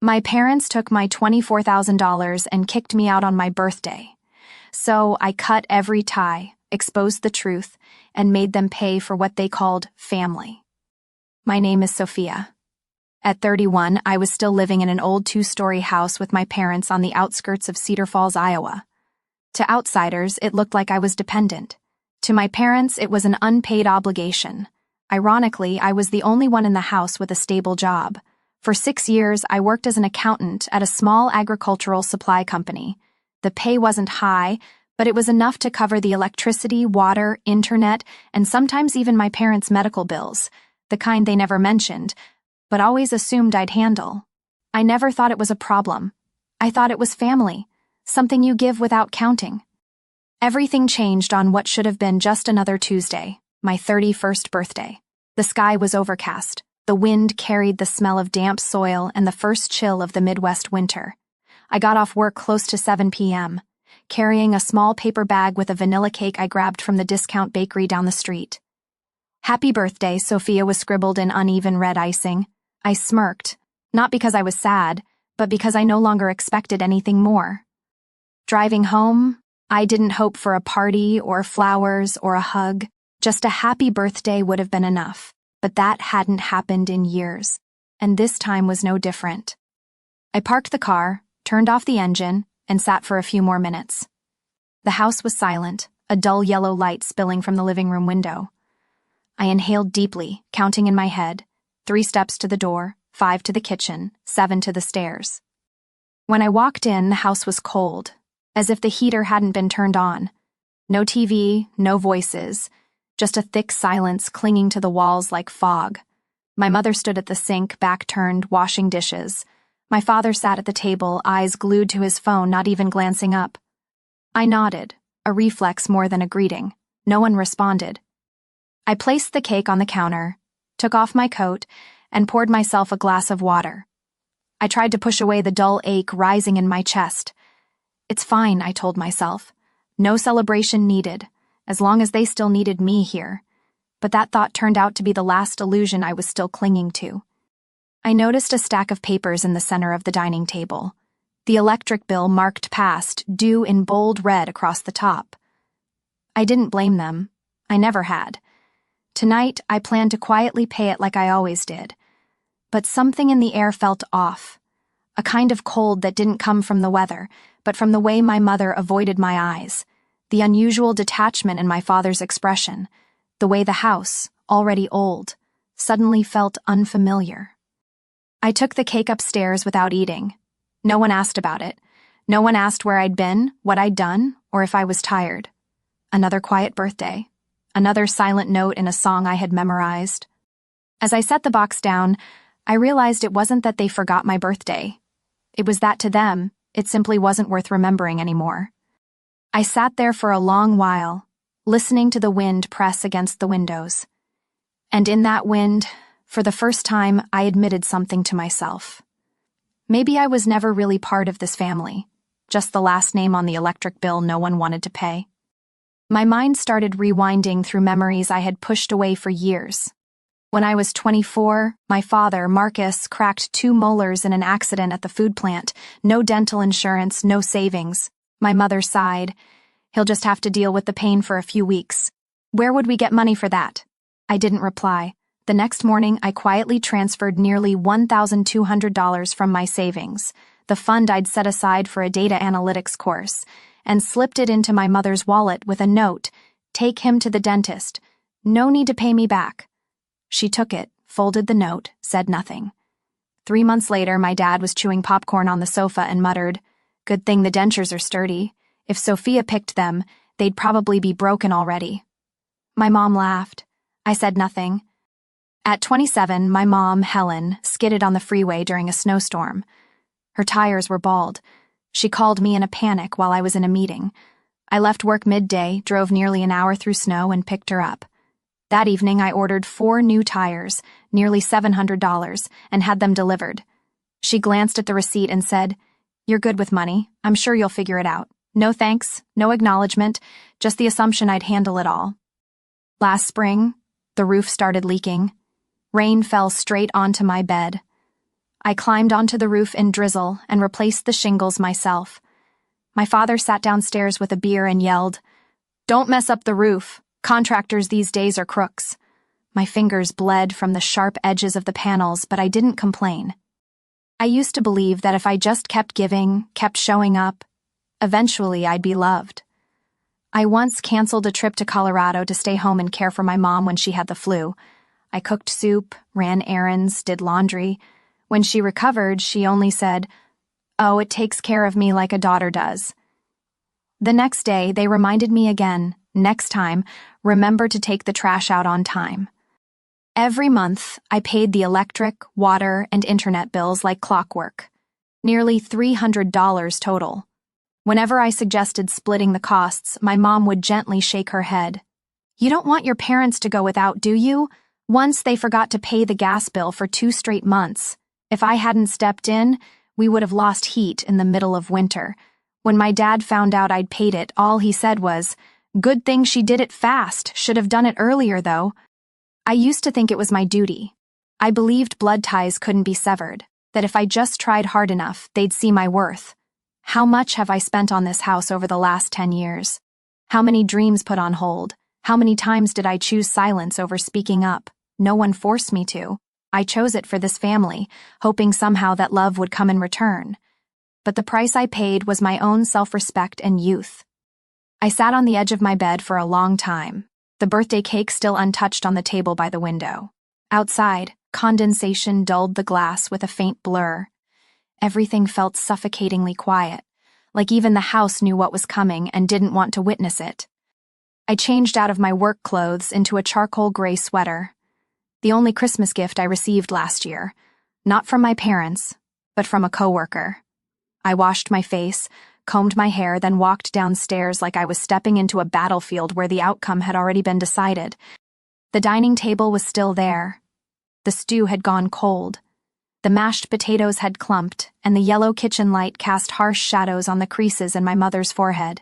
My parents took my $24,000 and kicked me out on my birthday. So I cut every tie, exposed the truth, and made them pay for what they called family. My name is Sophia. At 31, I was still living in an old 2-story house with my parents on the outskirts of Cedar Falls, Iowa. To outsiders, it looked like I was dependent. To my parents, it was an unpaid obligation. Ironically, I was the only one in the house with a stable job. For 6 years, I worked as an accountant at a small agricultural supply company. The pay wasn't high, but it was enough to cover the electricity, water, internet, and sometimes even my parents' medical bills, the kind they never mentioned, but always assumed I'd handle. I never thought it was a problem. I thought it was family, something you give without counting. Everything changed on what should have been just another Tuesday, my 31st birthday. The sky was overcast. The wind carried the smell of damp soil and the first chill of the Midwest winter. I got off work close to 7 p.m., carrying a small paper bag with a vanilla cake I grabbed from the discount bakery down the street. "Happy birthday," Sophia was scribbled in uneven red icing. I smirked, not because I was sad, but because I no longer expected anything more. Driving home, I didn't hope for a party or flowers or a hug. Just a happy birthday would have been enough, but that hadn't happened in years, and this time was no different. I parked the car, turned off the engine, and sat for a few more minutes. The house was silent, a dull yellow light spilling from the living room window. I inhaled deeply, counting in my head, 3 steps to the door, 5 to the kitchen, 7 to the stairs. When I walked in, the house was cold, as if the heater hadn't been turned on. No TV, no voices, just a thick silence clinging to the walls like fog. My mother stood at the sink, back turned, washing dishes. My father sat at the table, eyes glued to his phone, not even glancing up. I nodded, a reflex more than a greeting. No one responded. I placed the cake on the counter, took off my coat, and poured myself a glass of water. I tried to push away the dull ache rising in my chest. "It's fine," I told myself. "No celebration needed, as long as they still needed me here." But that thought turned out to be the last illusion I was still clinging to. I noticed a stack of papers in the center of the dining table. The electric bill marked past, due in bold red across the top. I didn't blame them. I never had. Tonight, I planned to quietly pay it like I always did. But something in the air felt off. A kind of cold that didn't come from the weather, but from the way my mother avoided my eyes, the unusual detachment in my father's expression, the way the house, already old, suddenly felt unfamiliar. I took the cake upstairs without eating. No one asked about it. No one asked where I'd been, what I'd done, or if I was tired. Another quiet birthday. Another silent note in a song I had memorized. As I set the box down, I realized it wasn't that they forgot my birthday. It was that to them, it simply wasn't worth remembering anymore. I sat there for a long while, listening to the wind press against the windows. And in that wind, for the first time, I admitted something to myself. Maybe I was never really part of this family, just the last name on the electric bill no one wanted to pay. My mind started rewinding through memories I had pushed away for years. When I was 24, my father, Marcus, cracked 2 molars in an accident at the food plant. No dental insurance, no savings. My mother sighed. "He'll just have to deal with the pain for a few weeks. Where would we get money for that?" I didn't reply. The next morning, I quietly transferred nearly $1,200 from my savings, the fund I'd set aside for a data analytics course, and slipped it into my mother's wallet with a note, "Take him to the dentist. No need to pay me back." She took it, folded the note, said nothing. 3 months later, my dad was chewing popcorn on the sofa and muttered, "Good thing the dentures are sturdy. If Sophia picked them, they'd probably be broken already." My mom laughed. I said nothing. At 27, my mom, Helen, skidded on the freeway during a snowstorm. Her tires were bald. She called me in a panic while I was in a meeting. I left work midday, drove nearly an hour through snow, and picked her up. That evening, I ordered 4 new tires, nearly $700, and had them delivered. She glanced at the receipt and said, "You're good with money. I'm sure you'll figure it out. No thanks, no acknowledgement, just the assumption I'd handle it all." Last spring, the roof started leaking. Rain fell straight onto my bed. I climbed onto the roof in drizzle and replaced the shingles myself. My father sat downstairs with a beer and yelled, "Don't mess up the roof. Contractors these days are crooks." My fingers bled from the sharp edges of the panels, but I didn't complain. I used to believe that if I just kept giving, kept showing up, eventually I'd be loved. I once canceled a trip to Colorado to stay home and care for my mom when she had the flu. I cooked soup, ran errands, did laundry. When she recovered, she only said, "Oh, it takes care of me like a daughter does." The next day, they reminded me again, next time, remember to take the trash out on time. Every month, I paid the electric, water, and internet bills like clockwork. Nearly $300 total. Whenever I suggested splitting the costs, my mom would gently shake her head. "You don't want your parents to go without, do you? Once they forgot to pay the gas bill for 2 straight months. If I hadn't stepped in, we would have lost heat in the middle of winter. When my dad found out I'd paid it, all he said was, 'Good thing she did it fast, should have done it earlier though.'" I used to think it was my duty. I believed blood ties couldn't be severed, that if I just tried hard enough, they'd see my worth. How much have I spent on this house over the last 10 years? How many dreams put on hold? How many times did I choose silence over speaking up? No one forced me to. I chose it for this family, hoping somehow that love would come in return. But the price I paid was my own self-respect and youth. I sat on the edge of my bed for a long time, the birthday cake still untouched on the table by the window. Outside, condensation dulled the glass with a faint blur. Everything felt suffocatingly quiet, like even the house knew what was coming and didn't want to witness it. I changed out of my work clothes into a charcoal gray sweater. The only Christmas gift I received last year, not from my parents, but from a coworker. I washed my face, combed my hair, then walked downstairs like I was stepping into a battlefield where the outcome had already been decided. The dining table was still there. The stew had gone cold. The mashed potatoes had clumped, and the yellow kitchen light cast harsh shadows on the creases in my mother's forehead.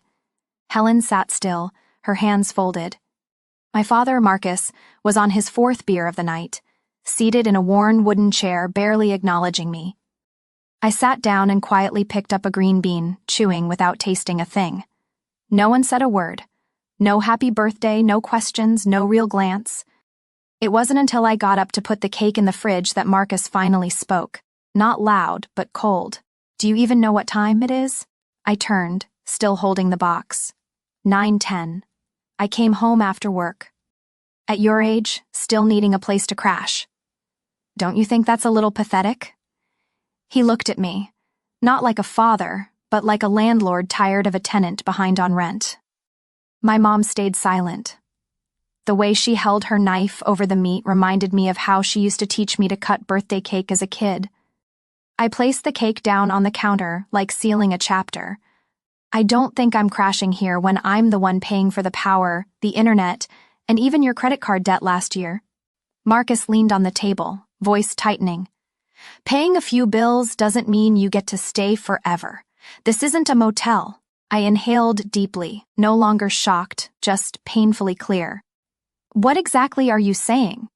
Helen sat still, her hands folded. My father, Marcus, was on his 4th beer of the night, seated in a worn wooden chair, barely acknowledging me. I sat down and quietly picked up a green bean, chewing without tasting a thing. No one said a word. No happy birthday, no questions, no real glance. It wasn't until I got up to put the cake in the fridge that Marcus finally spoke. Not loud, but cold. "Do you even know what time it is?" I turned, still holding the box. 9:10. I came home after work. "At your age, still needing a place to crash. Don't you think that's a little pathetic?" He looked at me, not like a father, but like a landlord tired of a tenant behind on rent. My mom stayed silent. The way she held her knife over the meat reminded me of how she used to teach me to cut birthday cake as a kid. I placed the cake down on the counter, like sealing a chapter. I don't think I'm crashing here when I'm the one paying for the power, the internet, and even your credit card debt last year. Marcus leaned on the table, voice tightening. "Paying a few bills doesn't mean you get to stay forever. This isn't a motel." I inhaled deeply, no longer shocked, just painfully clear. "What exactly are you saying?"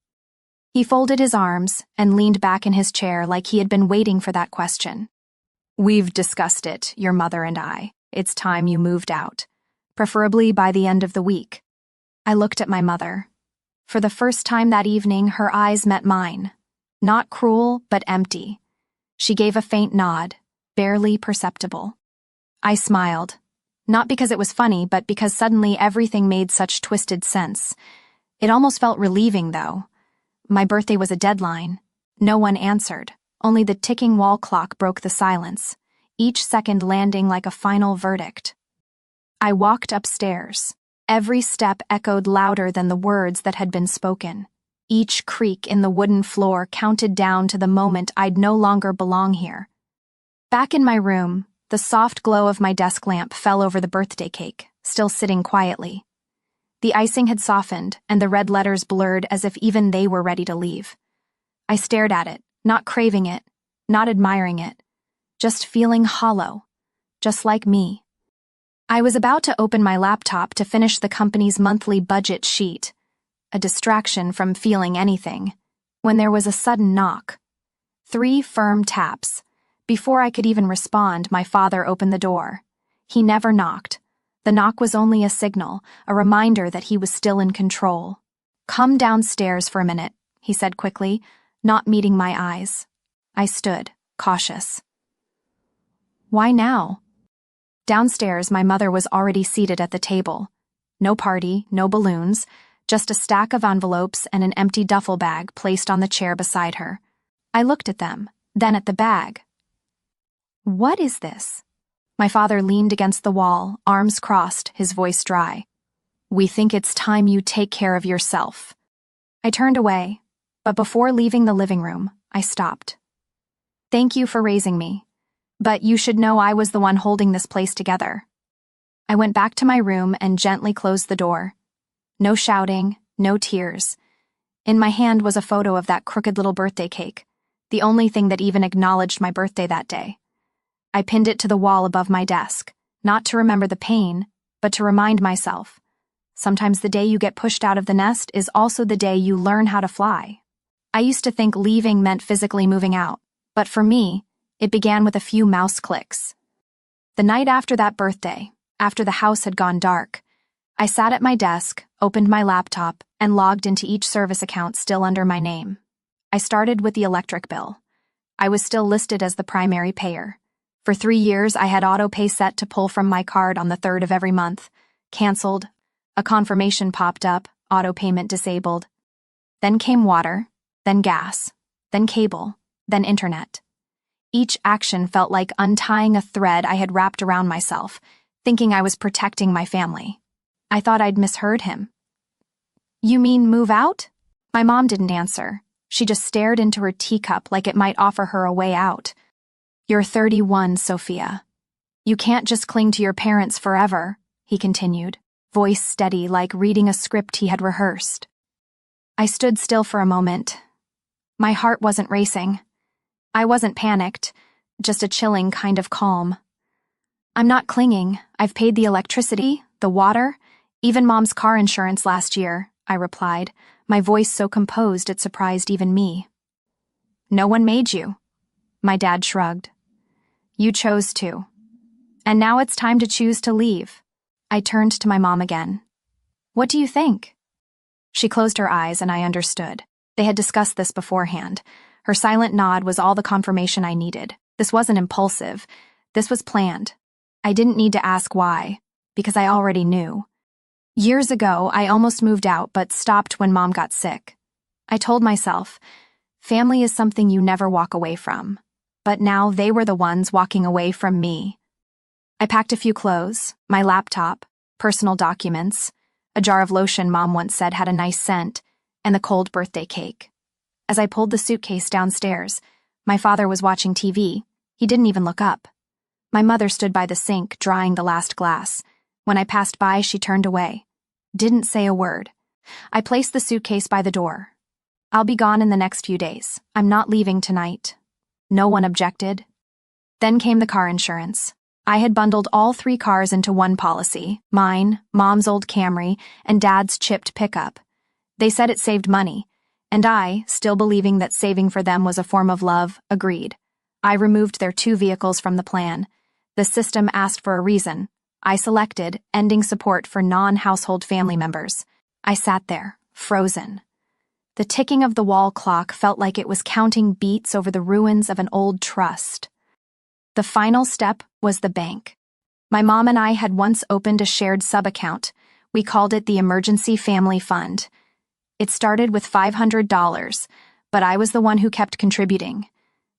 He folded his arms and leaned back in his chair like he had been waiting for that question. "We've discussed it, your mother and I. It's time you moved out, preferably by the end of the week." I looked at my mother. For the first time that evening, her eyes met mine. Not cruel, but empty. She gave a faint nod, barely perceptible. I smiled, not because it was funny, but because suddenly everything made such twisted sense. It almost felt relieving, though. My birthday was a deadline. No one answered. Only the ticking wall clock broke the silence, each second landing like a final verdict. I walked upstairs. Every step echoed louder than the words that had been spoken. Each creak in the wooden floor counted down to the moment I'd no longer belong here. Back in my room, the soft glow of my desk lamp fell over the birthday cake, still sitting quietly. The icing had softened, and the red letters blurred as if even they were ready to leave. I stared at it, not craving it, not admiring it, just feeling hollow, just like me. I was about to open my laptop to finish the company's monthly budget sheet, a distraction from feeling anything, when there was a sudden knock. 3 firm taps. Before I could even respond, my father opened the door. He never knocked. The knock was only a signal, a reminder that he was still in control. "Come downstairs for a minute," he said quickly, not meeting my eyes. I stood, cautious. "Why now?" Downstairs, my mother was already seated at the table. No party, no balloons, just a stack of envelopes and an empty duffel bag placed on the chair beside her. I looked at them, then at the bag. "What is this?" My father leaned against the wall, arms crossed, his voice dry. "We think it's time you take care of yourself." I turned away, but before leaving the living room, I stopped. "Thank you for raising me, but you should know I was the one holding this place together." I went back to my room and gently closed the door. No shouting, no tears. In my hand was a photo of that crooked little birthday cake, the only thing that even acknowledged my birthday that day. I pinned it to the wall above my desk, not to remember the pain, but to remind myself. Sometimes the day you get pushed out of the nest is also the day you learn how to fly. I used to think leaving meant physically moving out, but for me, it began with a few mouse clicks. The night after that birthday, after the house had gone dark, I sat at my desk, opened my laptop, and logged into each service account still under my name. I started with the electric bill. I was still listed as the primary payer. For 3 years, I had auto pay set to pull from my card on the 3rd of every month. Canceled. A confirmation popped up, auto payment disabled. Then came water, then gas, then cable, then internet. Each action felt like untying a thread I had wrapped around myself, thinking I was protecting my family. I thought I'd misheard him. "You mean move out?" My mom didn't answer. She just stared into her teacup like it might offer her a way out. "You're 31, Sophia. You can't just cling to your parents forever," he continued, voice steady like reading a script he had rehearsed. I stood still for a moment. My heart wasn't racing. I wasn't panicked, just a chilling kind of calm. "I'm not clinging. I've paid the electricity, the water, even Mom's car insurance last year," I replied, my voice so composed it surprised even me. "No one made you." My dad shrugged. "You chose to. And now it's time to choose to leave." I turned to my mom again. "What do you think?" She closed her eyes and I understood. They had discussed this beforehand. Her silent nod was all the confirmation I needed. This wasn't impulsive. This was planned. I didn't need to ask why, because I already knew. Years ago, I almost moved out but stopped when Mom got sick. I told myself, family is something you never walk away from. But now they were the ones walking away from me. I packed a few clothes, my laptop, personal documents, a jar of lotion Mom once said had a nice scent, and the cold birthday cake. As I pulled the suitcase downstairs, my father was watching TV. He didn't even look up. My mother stood by the sink, drying the last glass. When I passed by, she turned away. Didn't say a word. I placed the suitcase by the door. "I'll be gone in the next few days. I'm not leaving tonight." No one objected. Then came the car insurance. I had bundled all 3 cars into one policy, mine, Mom's old Camry, and Dad's chipped pickup. They said it saved money, and I, still believing that saving for them was a form of love, agreed. I removed their 2 vehicles from the plan. The system asked for a reason. I selected ending support for non-household family members. I sat there, frozen. The ticking of the wall clock felt like it was counting beats over the ruins of an old trust. The final step was the bank. My mom and I had once opened a shared sub-account. We called it the Emergency Family Fund. It started with $500, but I was the one who kept contributing.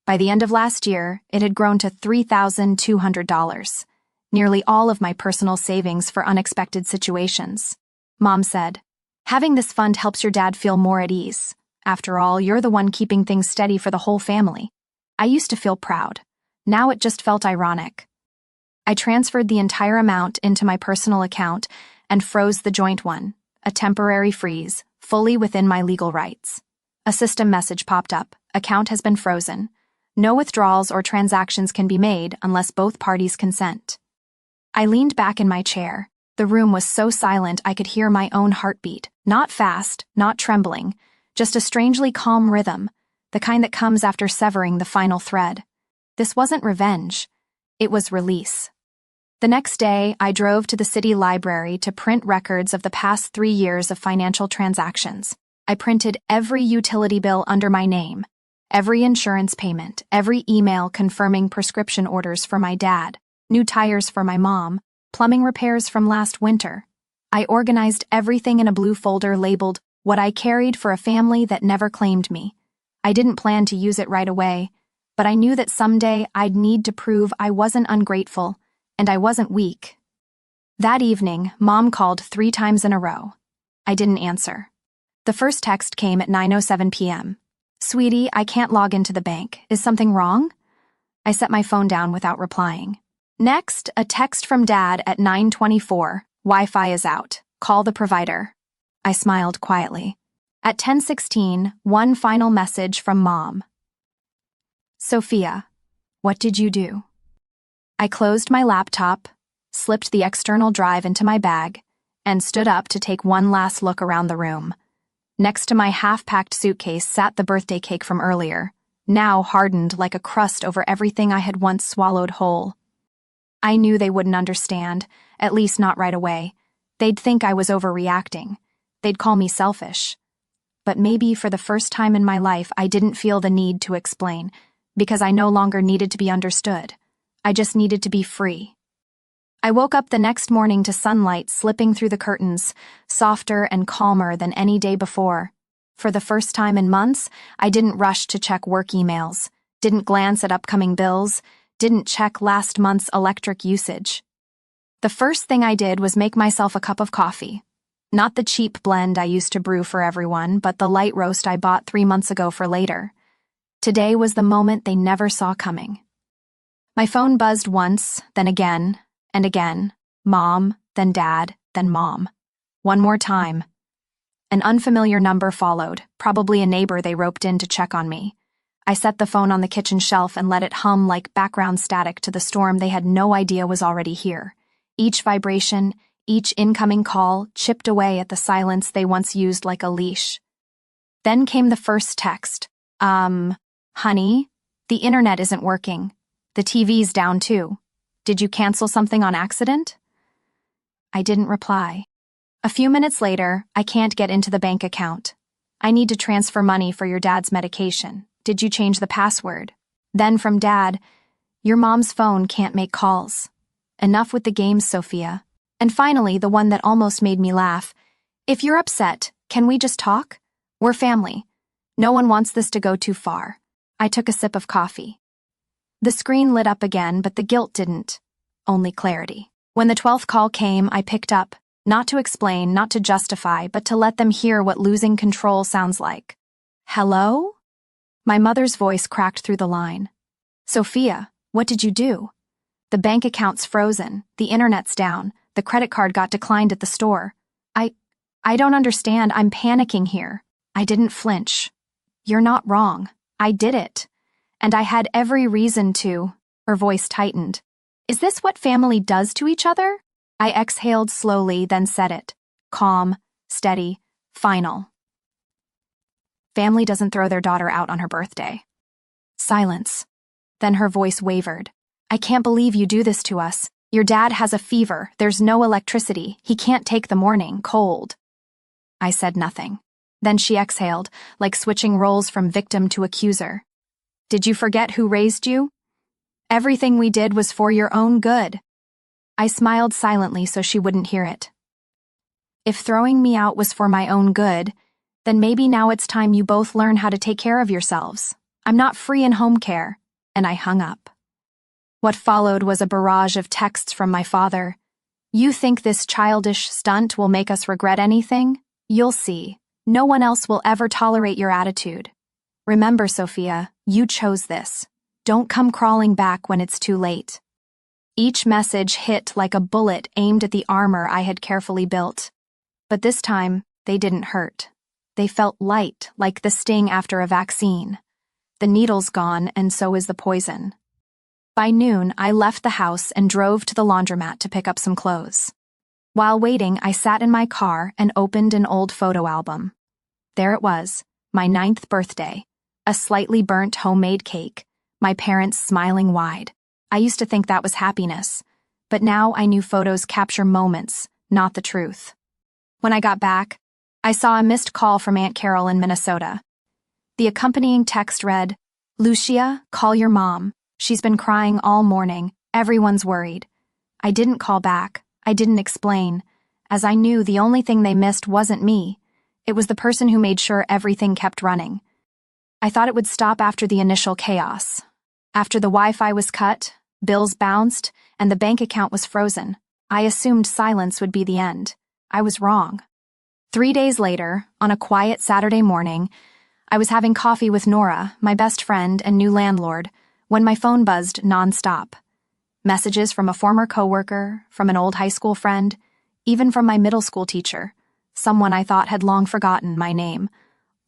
By the end of last year, it had grown to $3,200, nearly all of my personal savings for unexpected situations. Mom said, "Having this fund helps your dad feel more at ease. After all, you're the one keeping things steady for the whole family." I used to feel proud. Now it just felt ironic. I transferred the entire amount into my personal account and froze the joint one, a temporary freeze, fully within my legal rights. A system message popped up. Account has been frozen. No withdrawals or transactions can be made unless both parties consent. I leaned back in my chair. The room was so silent I could hear my own heartbeat, not fast, not trembling, just a strangely calm rhythm, the kind that comes after severing the final thread. This wasn't revenge. It was release. The next day, I drove to the city library to print records of the past 3 years of financial transactions. I printed every utility bill under my name, every insurance payment, every email confirming prescription orders for my dad, new tires for my mom, plumbing repairs from last winter. I organized everything in a blue folder labeled "What I Carried for a Family That Never Claimed Me." I didn't plan to use it right away, but I knew that someday I'd need to prove I wasn't ungrateful and I wasn't weak. That evening, Mom called 3 times in a row. I didn't answer. The first text came at 9:07 p.m. "Sweetie, I can't log into the bank. Is something wrong?" I set my phone down without replying. Next, a text from Dad at 9:24. "Wi-Fi is out. Call the provider." I smiled quietly. At 10:16, one final message from Mom. "Sophia, what did you do?" I closed my laptop, slipped the external drive into my bag, and stood up to take one last look around the room. Next to my half-packed suitcase sat the birthday cake from earlier, now hardened like a crust over everything I had once swallowed whole. I knew they wouldn't understand, at least not right away. They'd think I was overreacting. They'd call me selfish. But maybe for the first time in my life, I didn't feel the need to explain, because I no longer needed to be understood. I just needed to be free. I woke up the next morning to sunlight slipping through the curtains, softer and calmer than any day before. For the first time in months, I didn't rush to check work emails, didn't glance at upcoming bills, didn't check last month's electric usage. The first thing I did was make myself a cup of coffee. Not the cheap blend I used to brew for everyone, but the light roast I bought 3 months ago for later. Today was the moment they never saw coming. My phone buzzed once, then again, and again. Mom, then Dad, then Mom. One more time. An unfamiliar number followed, probably a neighbor they roped in to check on me. I set the phone on the kitchen shelf and let it hum like background static to the storm they had no idea was already here. Each vibration, each incoming call chipped away at the silence they once used like a leash. Then came the first text. Honey, the internet isn't working. The TV's down too. Did you cancel something on accident?" I didn't reply. A few minutes later, "I can't get into the bank account. I need to transfer money for your dad's medication. Did you change the password?" Then from Dad, "Your mom's phone can't make calls. Enough with the games, Sophia." And finally, the one that almost made me laugh. "If you're upset, can we just talk? We're family. No one wants this to go too far." I took a sip of coffee. The screen lit up again, but the guilt didn't. Only clarity. When the 12th call came, I picked up, not to explain, not to justify, but to let them hear what losing control sounds like. "Hello?" My mother's voice cracked through the line. "Sophia, what did you do?" "The bank account's frozen, the internet's down, the credit card got declined at the store. I don't understand, I'm panicking here." I didn't flinch. "You're not wrong. I did it. And I had every reason to." Her voice tightened. "Is this what family does to each other?" I exhaled slowly, then said it. Calm, steady, final. "Family doesn't throw their daughter out on her birthday." Silence. Then her voice wavered. "I can't believe you do this to us. Your dad has a fever, there's no electricity, he can't take the morning, cold." I said nothing. Then she exhaled, like switching roles from victim to accuser. "Did you forget who raised you? Everything we did was for your own good." I smiled silently so she wouldn't hear it. "If throwing me out was for my own good, then maybe now it's time you both learn how to take care of yourselves. I'm not free in home care." And I hung up. What followed was a barrage of texts from my father. "You think this childish stunt will make us regret anything? You'll see. No one else will ever tolerate your attitude. Remember, Sophia, you chose this. Don't come crawling back when it's too late." Each message hit like a bullet aimed at the armor I had carefully built. But this time, they didn't hurt. They felt light, like the sting after a vaccine. The needle's gone, and so is the poison. By noon, I left the house and drove to the laundromat to pick up some clothes. While waiting, I sat in my car and opened an old photo album. There it was, my 9th birthday, A slightly burnt homemade cake, my parents smiling wide. I used to think that was happiness, but now I knew photos capture moments, not the truth. When I got back, I saw a missed call from Aunt Carol in Minnesota. The accompanying text read, "Lucia, call your mom. She's been crying all morning. Everyone's worried." I didn't call back. I didn't explain, as I knew the only thing they missed wasn't me. It was the person who made sure everything kept running. I thought it would stop after the initial chaos. After the Wi-Fi was cut, bills bounced, and the bank account was frozen, I assumed silence would be the end. I was wrong. 3 days later, on a quiet Saturday morning, I was having coffee with Nora, my best friend and new landlord, when my phone buzzed nonstop. Messages from a former coworker, from an old high school friend, even from my middle school teacher, someone I thought had long forgotten my name,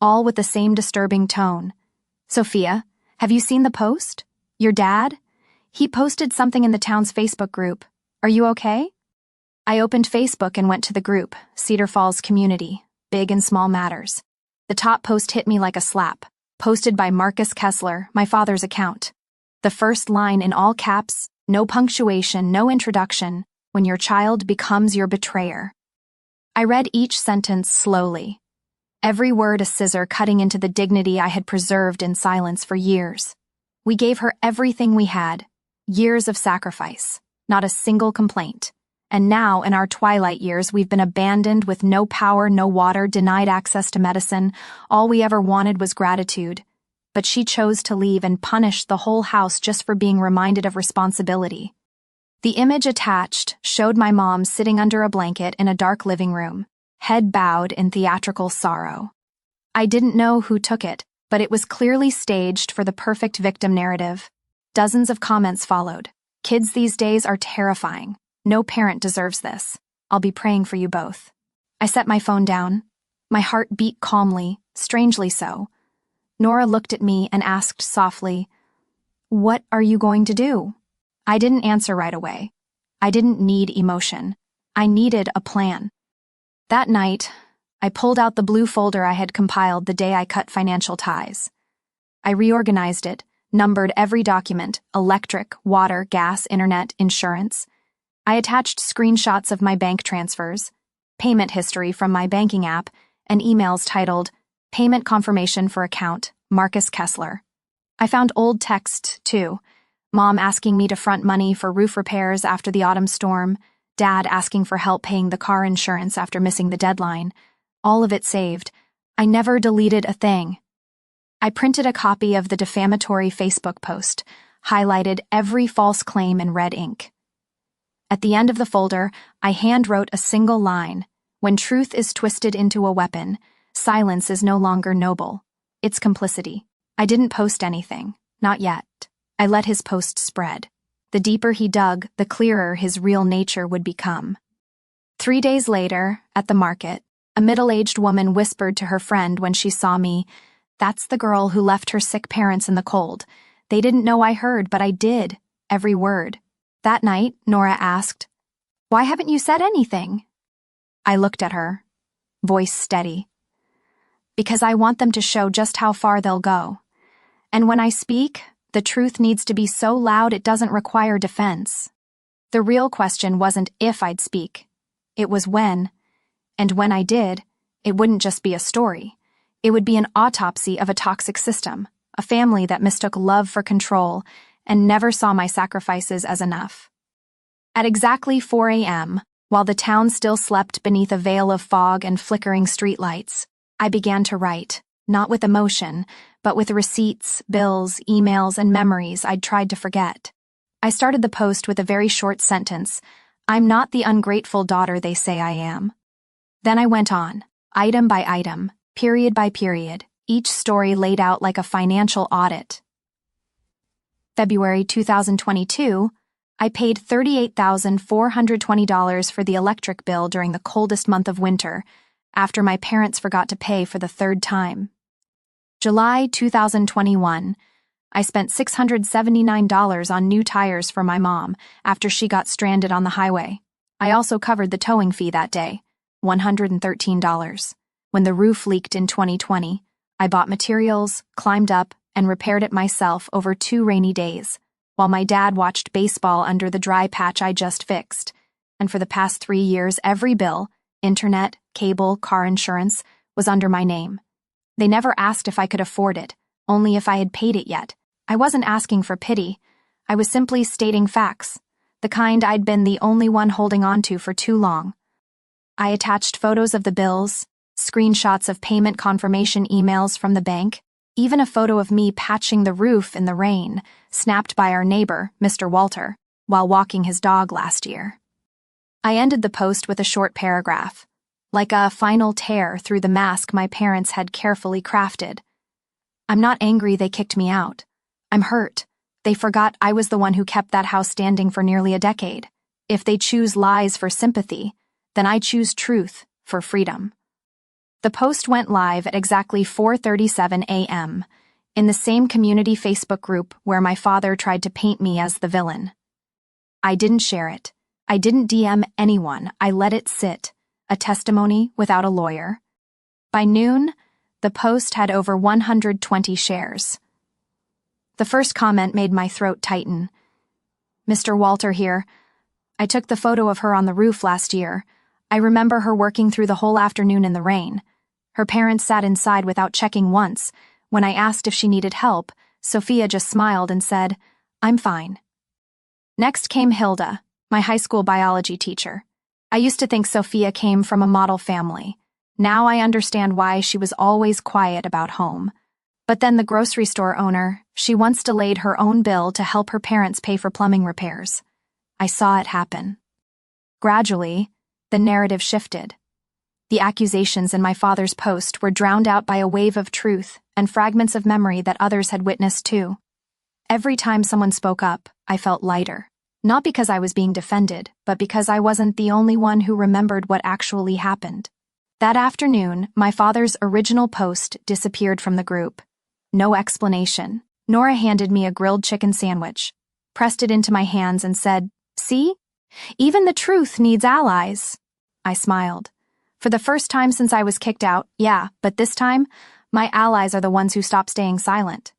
all with the same disturbing tone. "Sophia, have you seen the post? Your dad? He posted something in the town's Facebook group. Are you okay?" I opened Facebook and went to the group, Cedar Falls Community, Big and Small Matters. The top post hit me like a slap, posted by Marcus Kessler, my father's account. The first line in all caps, no punctuation, no introduction, "When your child becomes your betrayer." I read each sentence slowly, every word a scissor cutting into the dignity I had preserved in silence for years. We gave her everything we had, years of sacrifice, not a single complaint. And now, in our twilight years, we've been abandoned with no power, no water, denied access to medicine. All we ever wanted was gratitude. But she chose to leave and punished the whole house just for being reminded of responsibility. The image attached showed my mom sitting under a blanket in a dark living room, head bowed in theatrical sorrow. I didn't know who took it, but it was clearly staged for the perfect victim narrative. Dozens of comments followed. "Kids these days are terrifying. No parent deserves this. I'll be praying for you both." I set my phone down. My heart beat calmly, strangely so. Nora looked at me and asked softly, "What are you going to do?" I didn't answer right away. I didn't need emotion. I needed a plan. That night, I pulled out the blue folder I had compiled the day I cut financial ties. I reorganized it, numbered every document: electric, water, gas, internet, insurance. I attached screenshots of my bank transfers, payment history from my banking app, and emails titled, "Payment Confirmation for Account, Marcus Kessler." I found old texts, too. Mom asking me to front money for roof repairs after the autumn storm, Dad asking for help paying the car insurance after missing the deadline. All of it saved. I never deleted a thing. I printed a copy of the defamatory Facebook post, highlighted every false claim in red ink. At the end of the folder, I handwrote a single line: "When truth is twisted into a weapon, silence is no longer noble. It's complicity." I didn't post anything. Not yet. I let his post spread. The deeper he dug, the clearer his real nature would become. 3 days later, at the market, a middle-aged woman whispered to her friend when she saw me, "That's the girl who left her sick parents in the cold. They didn't know I heard, but I did. Every word." That night, Nora asked, "Why haven't you said anything?" I looked at her, voice steady. "Because I want them to show just how far they'll go. And when I speak, the truth needs to be so loud it doesn't require defense." The real question wasn't if I'd speak. It was when. And when I did, it wouldn't just be a story. It would be an autopsy of a toxic system, a family that mistook love for control and never saw my sacrifices as enough. At exactly 4 a.m., while the town still slept beneath a veil of fog and flickering streetlights, I began to write, not with emotion, but with receipts, bills, emails, and memories I'd tried to forget. I started the post with a very short sentence: "I'm not the ungrateful daughter they say I am." Then I went on, item by item, period by period, each story laid out like a financial audit. February 2022, I paid $38,420 for the electric bill during the coldest month of winter, after my parents forgot to pay for the third time. July 2021, I spent $679 on new tires for my mom after she got stranded on the highway. I also covered the towing fee that day, $113. When the roof leaked in 2020, I bought materials, climbed up, and repaired it myself over 2 rainy days, while my dad watched baseball under the dry patch I just fixed. And for the past 3 years, every bill, internet, cable, car insurance, was under my name. They never asked if I could afford it, only if I had paid it yet. I wasn't asking for pity. I was simply stating facts, the kind I'd been the only one holding on to for too long. I attached photos of the bills, screenshots of payment confirmation emails from the bank, even a photo of me patching the roof in the rain, snapped by our neighbor, Mr. Walter, while walking his dog last year. I ended the post with a short paragraph, like a final tear through the mask my parents had carefully crafted. I'm not angry they kicked me out. I'm hurt. They forgot I was the one who kept that house standing for nearly a decade. If they choose lies for sympathy, then I choose truth for freedom. The post went live at exactly 4:37 a.m. in the same community Facebook group where my father tried to paint me as the villain. I didn't share it. I didn't DM anyone. I let it sit, a testimony without a lawyer. By noon, the post had over 120 shares. The first comment made my throat tighten. Mr. Walter here. I took the photo of her on the roof last year. I remember her working through the whole afternoon in the rain. Her parents sat inside without checking once. When I asked if she needed help, Sophia just smiled and said, "I'm fine." Next came Hilda, my high school biology teacher. I used to think Sophia came from a model family. Now I understand why she was always quiet about home. But then the grocery store owner, she once delayed her own bill to help her parents pay for plumbing repairs. I saw it happen. Gradually, the narrative shifted. The accusations in my father's post were drowned out by a wave of truth and fragments of memory that others had witnessed too. Every time someone spoke up, I felt lighter. Not because I was being defended, but because I wasn't the only one who remembered what actually happened. That afternoon, my father's original post disappeared from the group. No explanation. Nora handed me a grilled chicken sandwich, pressed it into my hands and said, "See? Even the truth needs allies." I smiled. For the first time since I was kicked out, yeah, but this time, my allies are the ones who stop staying silent.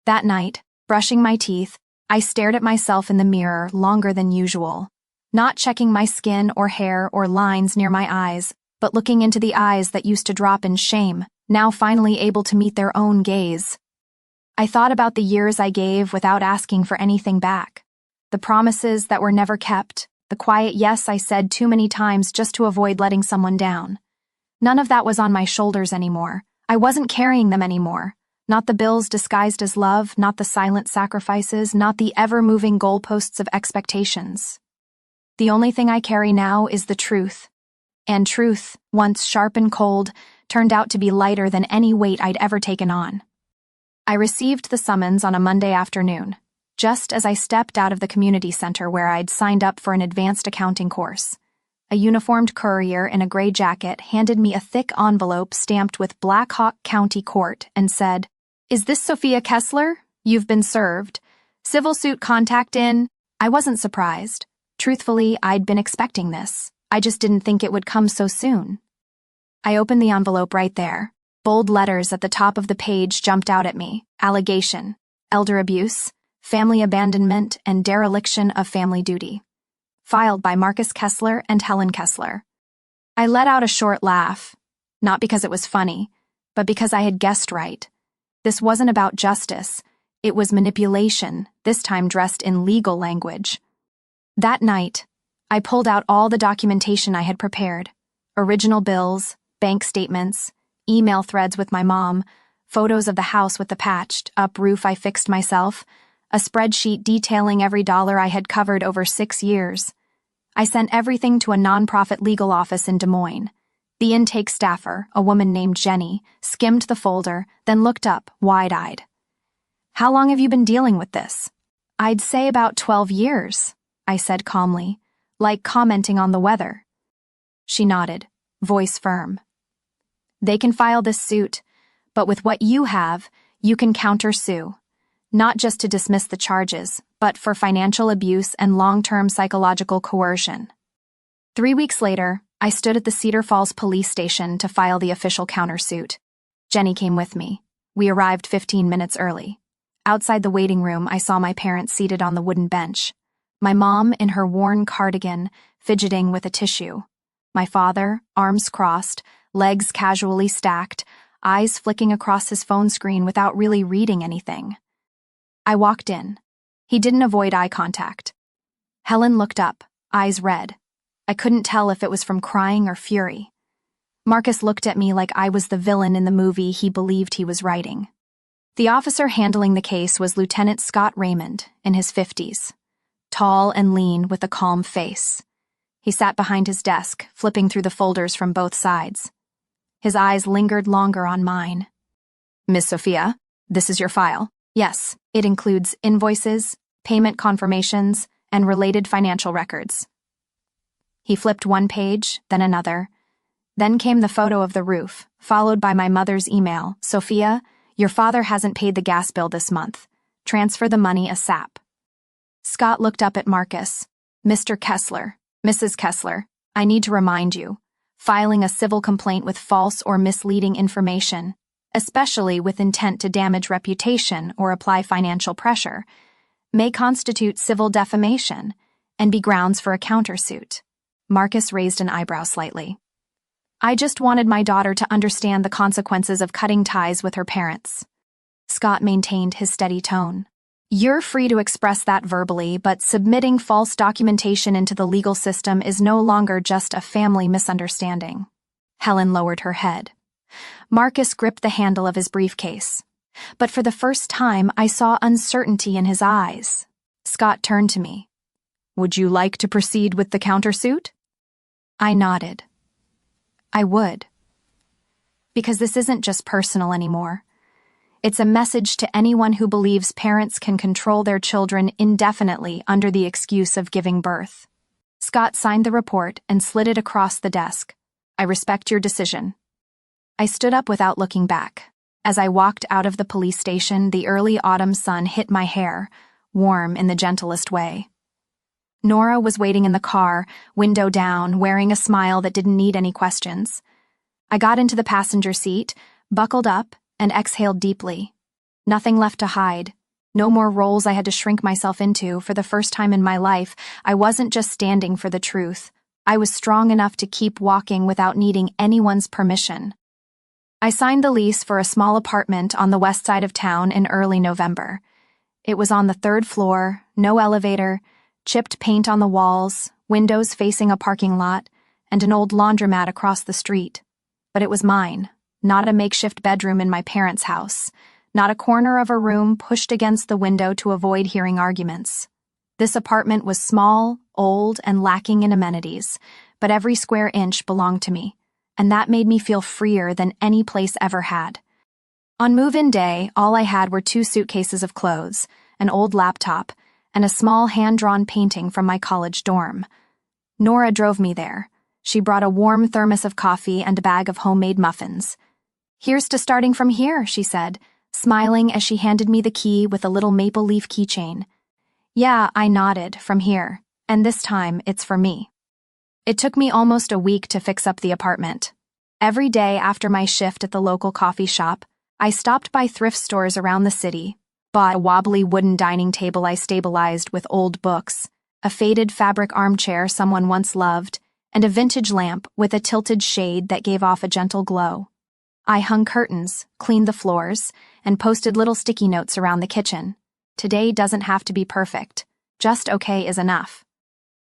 That night, brushing my teeth, I stared at myself in the mirror longer than usual, not checking my skin or hair or lines near my eyes, but looking into the eyes that used to drop in shame, now finally able to meet their own gaze. I thought about the years I gave without asking for anything back, the promises that were never kept, the quiet yes I said too many times just to avoid letting someone down. None of that was on my shoulders anymore. I wasn't carrying them anymore. Not the bills disguised as love, not the silent sacrifices, not the ever-moving goalposts of expectations. The only thing I carry now is the truth. And truth, once sharp and cold, turned out to be lighter than any weight I'd ever taken on. I received the summons on a Monday afternoon, just as I stepped out of the community center where I'd signed up for an advanced accounting course. A uniformed courier in a gray jacket handed me a thick envelope stamped with Black Hawk County Court and said, "Is this Sophia Kessler? You've been served. Civil suit contact in." I wasn't surprised. Truthfully, I'd been expecting this. I just didn't think it would come so soon. I opened the envelope right there. Bold letters at the top of the page jumped out at me. Allegation, elder abuse, family abandonment, and dereliction of family duty. Filed by Marcus Kessler and Helen Kessler. I let out a short laugh, not because it was funny, but because I had guessed right. This wasn't about justice. It was manipulation, this time dressed in legal language. That night, I pulled out all the documentation I had prepared. Original bills, bank statements, email threads with my mom, photos of the house with the patched-up roof I fixed myself, a spreadsheet detailing every dollar I had covered over 6 years. I sent everything to a nonprofit legal office in Des Moines. The intake staffer, a woman named Jenny, skimmed the folder, then looked up, wide-eyed. "How long have you been dealing with this?" "I'd say about 12 years, I said calmly, like commenting on the weather. She nodded, voice firm. "They can file this suit, but with what you have, you can counter-sue. Not just to dismiss the charges, but for financial abuse and long-term psychological coercion." 3 weeks later, I stood at the Cedar Falls police station to file the official countersuit. Jenny came with me. We arrived 15 minutes early. Outside the waiting room, I saw my parents seated on the wooden bench. My mom in her worn cardigan, fidgeting with a tissue. My father, arms crossed, legs casually stacked, eyes flicking across his phone screen without really reading anything. I walked in. He didn't avoid eye contact. Helen looked up, eyes red. I couldn't tell if it was from crying or fury. Marcus looked at me like I was the villain in the movie he believed he was writing. The officer handling the case was Lieutenant Scott Raymond, in his 50s. Tall and lean with a calm face. He sat behind his desk, flipping through the folders from both sides. His eyes lingered longer on mine. "Miss Sophia, this is your file." "Yes, it includes invoices, payment confirmations, and related financial records." He flipped one page, then another. Then came the photo of the roof, followed by my mother's email. "Sophia, your father hasn't paid the gas bill this month. Transfer the money ASAP." Scott looked up at Marcus. "Mr. Kessler, Mrs. Kessler, I need to remind you, filing a civil complaint with false or misleading information, especially with intent to damage reputation or apply financial pressure, may constitute civil defamation and be grounds for a countersuit." Marcus raised an eyebrow slightly. "I just wanted my daughter to understand the consequences of cutting ties with her parents." Scott maintained his steady tone. "You're free to express that verbally, but submitting false documentation into the legal system is no longer just a family misunderstanding." Helen lowered her head. Marcus gripped the handle of his briefcase. But for the first time, I saw uncertainty in his eyes. Scott turned to me. "Would you like to proceed with the countersuit?" I nodded. I would. Because this isn't just personal anymore. It's a message to anyone who believes parents can control their children indefinitely under the excuse of giving birth. Scott signed the report and slid it across the desk. "I respect your decision." I stood up without looking back. As I walked out of the police station, the early autumn sun hit my hair, warm in the gentlest way. Nora was waiting in the car, window down, wearing a smile that didn't need any questions. I got into the passenger seat, buckled up, and exhaled deeply. Nothing left to hide. No more roles I had to shrink myself into. For the first time in my life, I wasn't just standing for the truth. I was strong enough to keep walking without needing anyone's permission. I signed the lease for a small apartment on the west side of town in early November. It was on the 3rd floor, no elevator, chipped paint on the walls, windows facing a parking lot, and an old laundromat across the street. But it was mine, not a makeshift bedroom in my parents' house, not a corner of a room pushed against the window to avoid hearing arguments. This apartment was small, old, and lacking in amenities, but every square inch belonged to me, and that made me feel freer than any place ever had. On move-in day, all I had were 2 suitcases of clothes, an old laptop, and a small hand-drawn painting from my college dorm. Nora drove me there. She brought a warm thermos of coffee and a bag of homemade muffins. "Here's to starting from here," she said, smiling as she handed me the key with a little maple leaf keychain. "Yeah," I nodded, "from here, and this time it's for me." It took me almost a week to fix up the apartment. Every day after my shift at the local coffee shop, I stopped by thrift stores around the city, bought a wobbly wooden dining table I stabilized with old books, a faded fabric armchair someone once loved, and a vintage lamp with a tilted shade that gave off a gentle glow. I hung curtains, cleaned the floors, and posted little sticky notes around the kitchen. Today doesn't have to be perfect. Just okay is enough.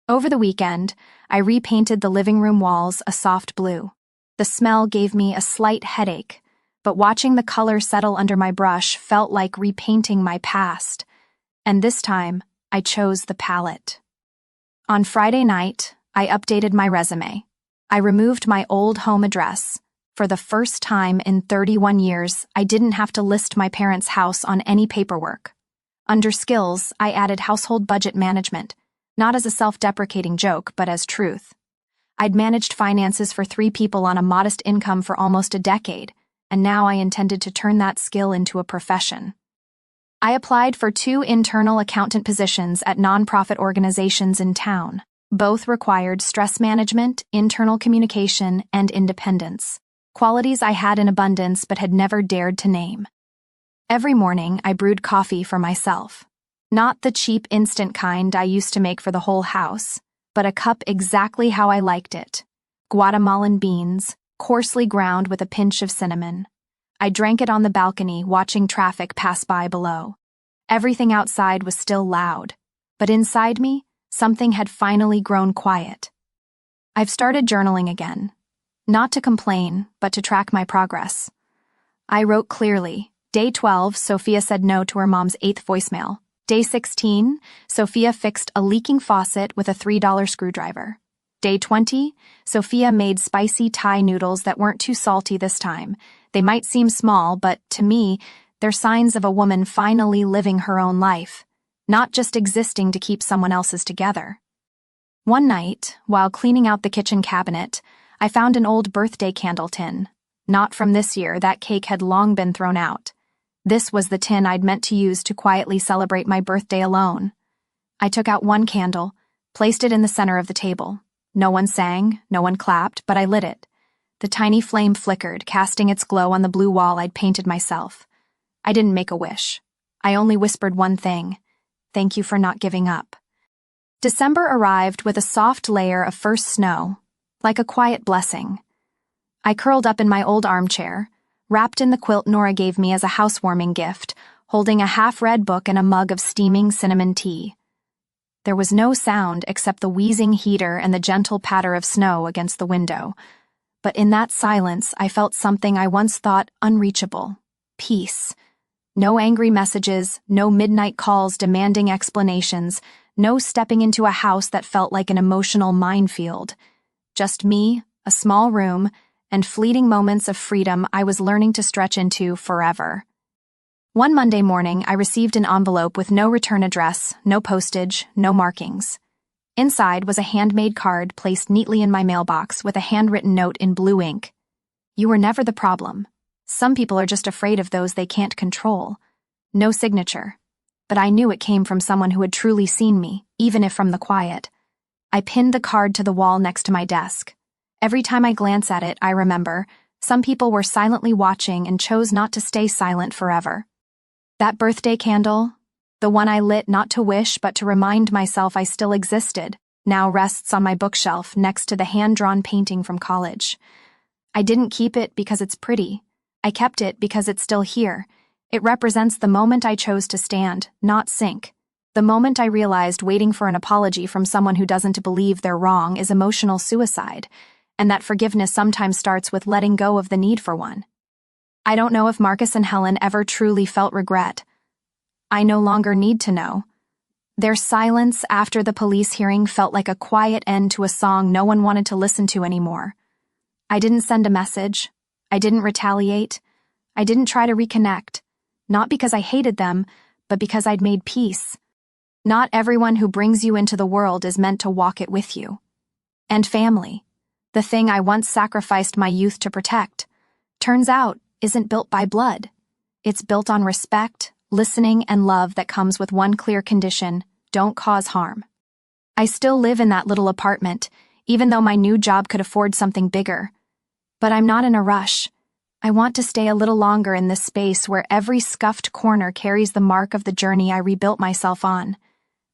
Over the weekend, I repainted the living room walls a soft blue. The smell gave me a slight headache, but watching the color settle under my brush felt like repainting my past. And this time, I chose the palette. On Friday night, I updated my resume. I removed my old home address. For the first time in 31 years, I didn't have to list my parents' house on any paperwork. Under skills, I added household budget management, not as a self-deprecating joke, but as truth. I'd managed finances for 3 people on a modest income for almost a decade, and now I intended to turn that skill into a profession. I applied for 2 internal accountant positions at nonprofit organizations in town. Both required stress management, internal communication, and independence. qualities I had in abundance but had never dared to name. Every morning, I brewed coffee for myself. Not the cheap instant kind I used to make for the whole house, but a cup exactly how I liked it. Guatemalan beans, coarsely ground with a pinch of cinnamon. I drank it on the balcony, watching traffic pass by below. Everything outside was still loud, but inside me, something had finally grown quiet. I've started journaling again. Not to complain, but to track my progress. I wrote clearly. Day 12, Sophia said no to her mom's 8th voicemail. Day 16, Sophia fixed a leaking faucet with a $3 screwdriver. Day 20, Sophia made spicy Thai noodles that weren't too salty this time. They might seem small, but to me, they're signs of a woman finally living her own life, not just existing to keep someone else's together. One night, while cleaning out the kitchen cabinet, I found an old birthday candle tin. Not from this year, that cake had long been thrown out. This was the tin I'd meant to use to quietly celebrate my birthday alone. I took out one candle, placed it in the center of the table. No one sang, no one clapped, but I lit it. The tiny flame flickered, casting its glow on the blue wall I'd painted myself. I didn't make a wish. I only whispered one thing: thank you for not giving up. December arrived with a soft layer of first snow, like a quiet blessing. I curled up in my old armchair, wrapped in the quilt Nora gave me as a housewarming gift, holding a half-read book and a mug of steaming cinnamon tea. There was no sound except the wheezing heater and the gentle patter of snow against the window. But in that silence, I felt something I once thought unreachable: peace. No angry messages, no midnight calls demanding explanations, no stepping into a house that felt like an emotional minefield. Just me, a small room, and fleeting moments of freedom I was learning to stretch into forever. One Monday morning, I received an envelope with no return address, no postage, no markings. Inside was a handmade card placed neatly in my mailbox with a handwritten note in blue ink. You were never the problem. Some people are just afraid of those they can't control. No signature. But I knew it came from someone who had truly seen me, even if from the quiet. I pinned the card to the wall next to my desk. Every time I glance at it, I remember, some people were silently watching and chose not to stay silent forever. That birthday candle, the one I lit not to wish but to remind myself I still existed, now rests on my bookshelf next to the hand-drawn painting from college. I didn't keep it because it's pretty. I kept it because it's still here. It represents the moment I chose to stand, not sink. The moment I realized waiting for an apology from someone who doesn't believe they're wrong is emotional suicide, and that forgiveness sometimes starts with letting go of the need for one. I don't know if Marcus and Helen ever truly felt regret. I no longer need to know. Their silence after the police hearing felt like a quiet end to a song no one wanted to listen to anymore. I didn't send a message. I didn't retaliate. I didn't try to reconnect. Not because I hated them, but because I'd made peace. Not everyone who brings you into the world is meant to walk it with you. And family, the thing I once sacrificed my youth to protect, turns out isn't built by blood. It's built on respect, listening, and love that comes with one clear condition: don't cause harm. I still live in that little apartment, even though my new job could afford something bigger. But I'm not in a rush. I want to stay a little longer in this space where every scuffed corner carries the mark of the journey I rebuilt myself on.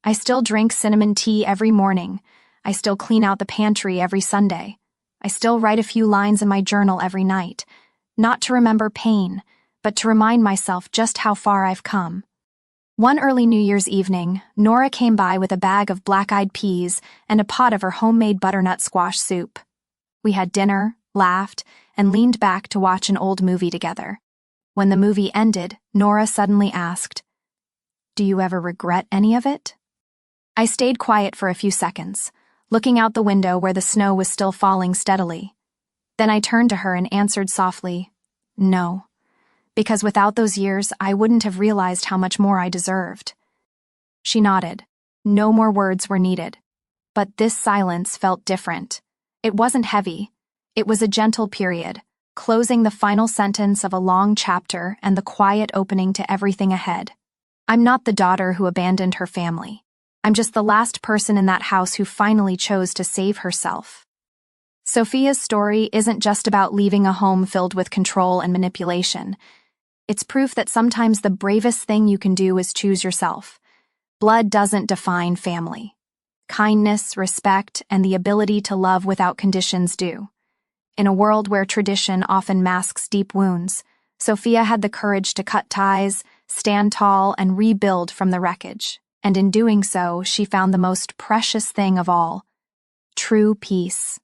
I still drink cinnamon tea every morning. I still clean out the pantry every Sunday. I still write a few lines in my journal every night. Not to remember pain, but to remind myself just how far I've come. One early New Year's evening, Nora came by with a bag of black-eyed peas and a pot of her homemade butternut squash soup. We had dinner, laughed, and leaned back to watch an old movie together. When the movie ended, Nora suddenly asked, "Do you ever regret any of it?" I stayed quiet for a few seconds, looking out the window where the snow was still falling steadily. Then I turned to her and answered softly, "No," because without those years, I wouldn't have realized how much more I deserved. She nodded. No more words were needed. But this silence felt different. It wasn't heavy. It was a gentle period, closing the final sentence of a long chapter and the quiet opening to everything ahead. I'm not the daughter who abandoned her family. I'm just the last person in that house who finally chose to save herself. Sophia's story isn't just about leaving a home filled with control and manipulation. It's proof that sometimes the bravest thing you can do is choose yourself. Blood doesn't define family. Kindness, respect, and the ability to love without conditions do. In a world where tradition often masks deep wounds, Sophia had the courage to cut ties, stand tall, and rebuild from the wreckage. And in doing so, she found the most precious thing of all: true peace.